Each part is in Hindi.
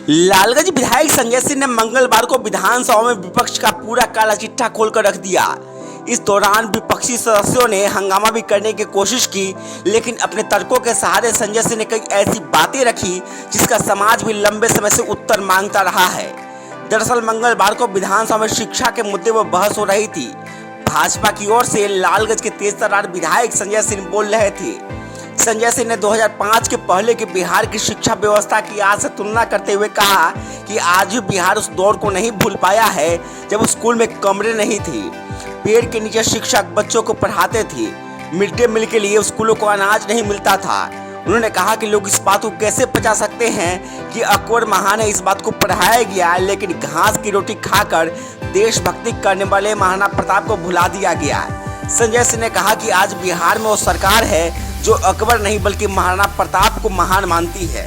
लालगंज विधायक संजय सिंह ने मंगलवार को विधानसभा में विपक्ष का पूरा काला चिट्ठा खोलकर रख दिया। इस दौरान विपक्षी सदस्यों ने हंगामा भी करने की कोशिश की, लेकिन अपने तर्कों के सहारे संजय सिंह ने कई ऐसी बातें रखी जिसका समाज भी लंबे समय से उत्तर मांगता रहा है। दरअसल मंगलवार को विधानसभा में शिक्षा के मुद्दे पर बहस हो रही थी। भाजपा की ओर से लालगंज के तेजतर्रार विधायक संजय सिंह बोल रहे थे। संजय सिंह ने 2005 के पहले की बिहार की शिक्षा व्यवस्था की आज से तुलना करते हुए कहा कि आज भी बिहार उस दौर को नहीं भूल पाया है जब स्कूल में कमरे नहीं थी, पेड़ के नीचे शिक्षक बच्चों को पढ़ाते थे, मिड डे मील के लिए स्कूलों को अनाज नहीं मिलता था। उन्होंने कहा कि लोग इस बात को कैसे पचा सकते हैं कि अकबर महाने इस बात को पढ़ाया गया, लेकिन घास की रोटी खाकर देशभक्ति करने वाले महाराणा प्रताप को भुला दिया गया। संजय सिंह ने कहा कि आज बिहार में वो सरकार है जो अकबर नहीं बल्कि महाराणा प्रताप को महान मानती है।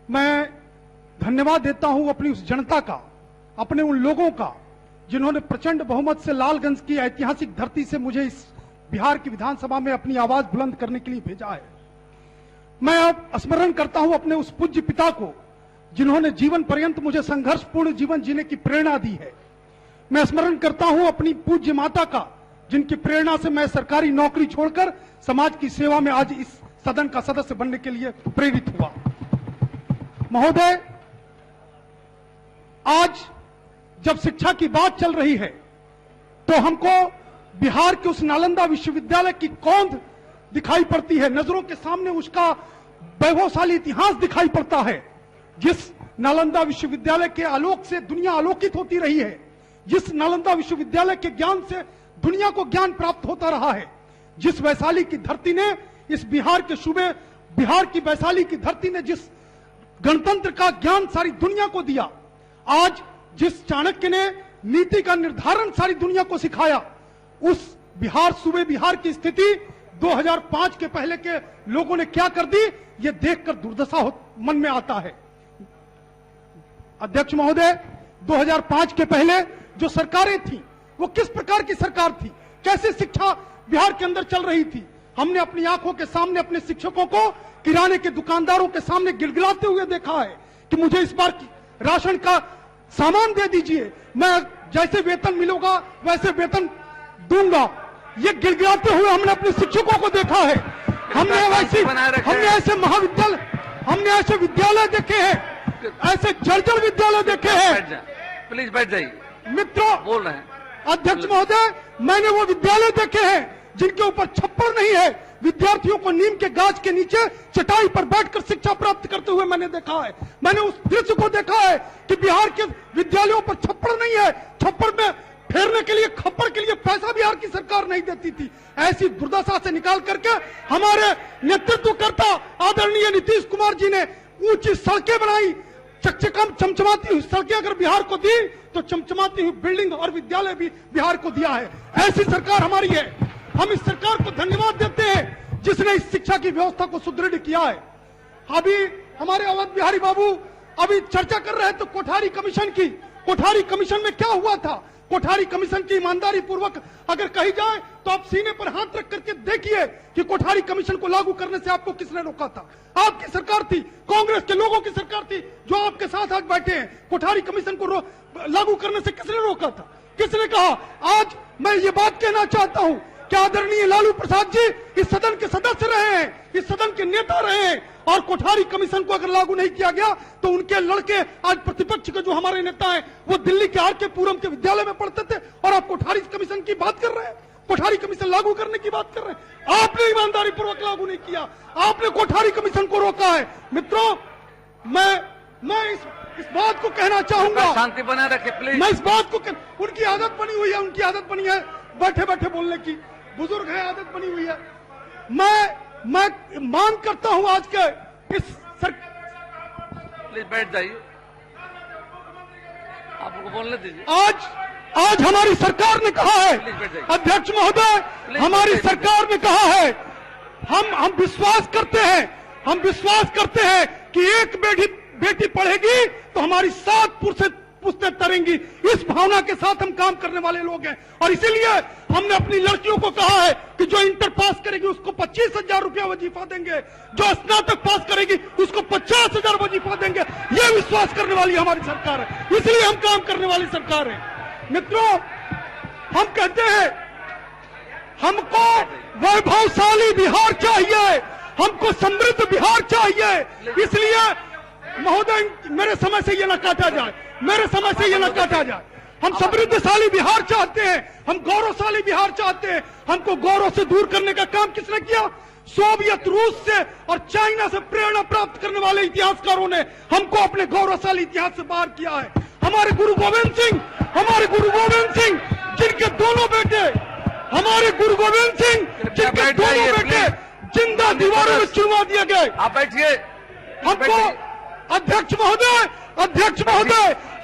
मैं धन्यवाद देता हूं अपनी उस जनता का, अपने उन लोगों का जिन्होंने प्रचंड बहुमत से लालगंज की ऐतिहासिक धरती से मुझे इस बिहार की विधानसभा में अपनी आवाज बुलंद करने के लिए भेजा है। मैं अब स्मरण करता हूं अपने उस पूज्य पिता को जिन्होंने जीवन पर्यंत मुझे संघर्षपूर्ण जीवन जीने की प्रेरणा दी है। मैं स्मरण करता हूं अपनी पूज्य माता का जिनकी प्रेरणा से मैं सरकारी नौकरी छोड़कर समाज की सेवा में आज इस सदन का सदस्य बनने के लिए प्रेरित हुआ। महोदय, आज जब शिक्षा की बात चल रही है तो हमको बिहार के उस नालंदा विश्वविद्यालय की कौंध दिखाई पड़ती है, नजरों के सामने उसका वैभवशाली इतिहास दिखाई पड़ता है। जिस नालंदा विश्वविद्यालय के आलोक से दुनिया आलोकित होती रही है, जिस नालंदा विश्वविद्यालय के ज्ञान से दुनिया को ज्ञान प्राप्त होता रहा है, जिस वैशाली की धरती ने इस बिहार के सूबे, बिहार की वैशाली की धरती ने जिस गणतंत्र का ज्ञान सारी दुनिया को दिया, आज जिस चाणक्य ने नीति का निर्धारण सारी दुनिया को सिखाया, उस बिहार सूबे बिहार की स्थिति 2005 के पहले के लोगों ने क्या कर दी, यह देखकर दुर्दशा मन में आता है। अध्यक्ष महोदय, 2005 के पहले जो सरकारें थी वो किस प्रकार की सरकार थी, कैसे शिक्षा बिहार के अंदर चल रही थी। हमने अपनी आंखों के सामने अपने शिक्षकों को किराने के दुकानदारों के सामने गिड़गिड़ाते हुए देखा है कि मुझे इस बार राशन का सामान दे दीजिए, मैं जैसे वेतन मिलेगा वैसे वेतन दूंगा। ये गिड़गिड़ाते हुए हमने अपने शिक्षकों को देखा है। हमने ऐसे महाविद्यालय, हमने ऐसे विद्यालय देखे हैं, ऐसे जर्जर विद्यालय देखे हैं। प्लीज बैठ जाइए मित्रों, बोल रहे हैं। अध्यक्ष महोदय, मैंने वो विद्यालय देखे हैं जिनके ऊपर छप्पर नहीं है, विद्यार्थियों को नीम के गाछ के नीचे चटाई पर बैठकर शिक्षा प्राप्त करते हुए मैंने देखा है। मैंने उस दृश्य को देखा है कि बिहार के विद्यालयों पर छप्पर नहीं है, छप्पर में फेरने के लिए, खप्पर के लिए पैसा बिहार की सरकार नहीं देती थी। ऐसी दुर्दशा से निकाल करके हमारे नेतृत्वकर्ता आदरणीय नीतीश कुमार जी ने ऊंची सड़कें बनाई, चकचकम चमचमाती हुई सड़कें अगर बिहार को दी तो चमचमाती हुई बिल्डिंग और विद्यालय भी बिहार को दिया है। ऐसी सरकार हमारी है। हम इस सरकार को धन्यवाद देते हैं जिसने इस शिक्षा की व्यवस्था को सुदृढ़ किया है। अभी हमारे अवध बिहारी बाबू अभी चर्चा कर रहे थे कोठारी कमीशन की। कोठारी कमीशन में क्या हुआ था? कोठारी कमीशन की ईमानदारी पूर्वक अगर कही जाए तो आप सीने पर हाथ रख करके देखिए कि कोठारी कमीशन को लागू करने से आपको किसने रोका था? आपकी सरकार थी, कांग्रेस के लोगों की सरकार थी जो आपके साथ आज बैठे हैं। कोठारी कमीशन को लागू करने से किसने रोका था? किसने कहा? आज मैं ये बात कहना चाहता हूं कि आदरणीय लालू प्रसाद जी इस सदन के सदस्य रहे हैं, इस सदन के नेता रहे हैं, और कोठारी कमीशन को अगर लागू नहीं किया गया तो उनके लड़के आज प्रतिपक्ष के जो हमारे नेता हैं वो दिल्ली के आर के पूरम के विद्यालय में पढ़ते थे और आप कोठारी कमीशन की बात कर रहे हैं, कोठारी कमीशन लागू करने की बात कर रहे हैं। आपने ईमानदारी पूर्वक लागू नहीं किया, आपने कोठारी कमीशन को रोका है। मित्रों, मैं इस बात को कहना चाहूंगा, शांति बनाए रखे प्लीज। मैं इस बात को, उनकी आदत बनी हुई है, उनकी आदत बनी है बैठे बैठे बोलने की, बुजुर्ग है, आदत बनी हुई है। मैं मांग करता हूं आज के इस प्लीज बैठ जाइए, आपको बोलने दीजिए। आज हमारी सरकार ने कहा है, अध्यक्ष महोदय, हमारी सरकार ने कहा है, हम विश्वास करते हैं कि एक बेटी पढ़ेगी तो हमारी 7 पुश्तें तरेंगी। इस भावना के साथ हम काम करने वाले लोग हैं और इसीलिए हमने अपनी लड़कियों को कहा है कि जो इंटर पास करेगी उसको 25,000 रुपया वजीफा देंगे, जो स्नातक पास करेगी उसको 50,000 विश्वास करने वाली हमारी सरकार है, इसलिए हम काम करने वाली सरकार है। मित्रों, हम कहते हैं हमको वैभवशाली बिहार चाहिए, हमको समृद्ध बिहार चाहिए। इसलिए महोदय, मेरे समय से ये न काटा जाए, मेरे समय से ये न काटा जाए। हम समृद्धशाली बिहार चाहते हैं, हम गौरवशाली बिहार चाहते हैं। हमको गौरव से दूर करने का काम किसने किया? सोवियत रूस से और चाइना से प्रेरणा प्राप्त करने वाले इतिहासकारों ने हमको अपने गौरवशाली इतिहास से बाहर किया है। हमारे गुरु गोविंद सिंह, जिनके दोनों बेटे, हमारे गुरु गोविंद सिंह जिनके दोनों बेटे जिंदा दीवारों में चुनवा दिए गए। आप बैठिए। हमको अध्यक्ष महोदय,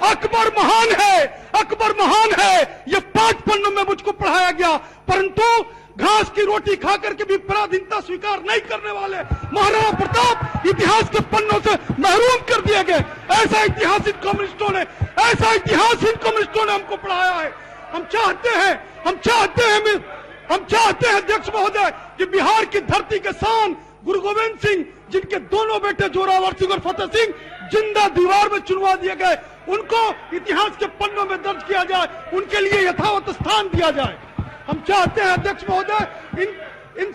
अकबर महान है, ये 5 पन्नों में मुझको पढ़ाया गया, परंतु घास की रोटी खाकर के भी पराधीनता स्वीकार नहीं करने वाले महाराणा प्रताप इतिहास के पन्नों से महरूम कर दिए गए। ऐसा इतिहास इन कम्युनिस्टों ने हमको पढ़ाया है। हम चाहते हैं अध्यक्ष महोदय कि बिहार की धरती के शान गुरु गोविंद सिंह, जिनके दोनों बेटे जोरावर सिंह और फतेह सिंह जिंदा दीवार में चुनवा दिए गए, उनको इतिहास के पन्नों में दर्ज किया जाए, उनके लिए यथावत स्थान दिया जाए। हम चाहते हैं अध्यक्ष महोदय, इन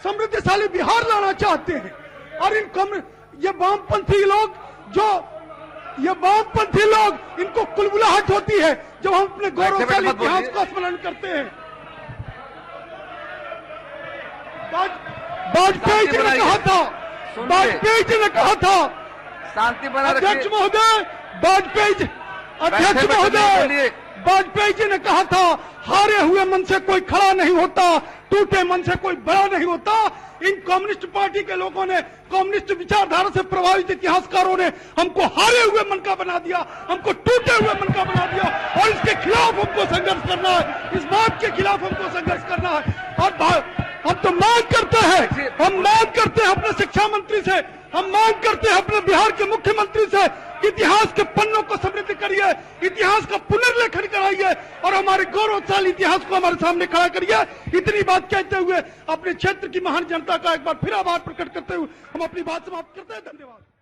समृद्धशाली बिहार लाना चाहते हैं। और ये वामपंथी लोग इनको कुलबुलाहट होती है जब हम अपने गौरवशाली इतिहास का स्मरण करते हैं। वाजपेयी जी ने कहा था, शांति बना अध्यक्ष महोदय, वाजपेयी जी ने कहा था, हारे हुए मन से कोई खड़ा नहीं होता, टूटे मन से कोई बड़ा नहीं होता। इन कम्युनिस्ट पार्टी के लोगों ने, कम्युनिस्ट विचारधारा से प्रभावित इतिहासकारों ने हमको हारे हुए मन का बना दिया, हमको टूटे हुए मन का बना दिया, और इसके खिलाफ हमको संघर्ष करना है, इस बात के खिलाफ हमको संघर्ष करना है। और हम तो मांग करते हैं अपने शिक्षा मंत्री से, हम मांग करते हैं अपने बिहार के मुख्यमंत्री से, इतिहास के पन्नों को समृद्ध करिए, इतिहास का पुनर्लेखन कराइए और हमारे गौरवशाली इतिहास को हमारे सामने खड़ा करिए। इतनी बात कहते हुए अपने क्षेत्र की महान जनता का एक बार फिर आभार प्रकट करते हुए हम अपनी बात समाप्त करते हैं। धन्यवाद।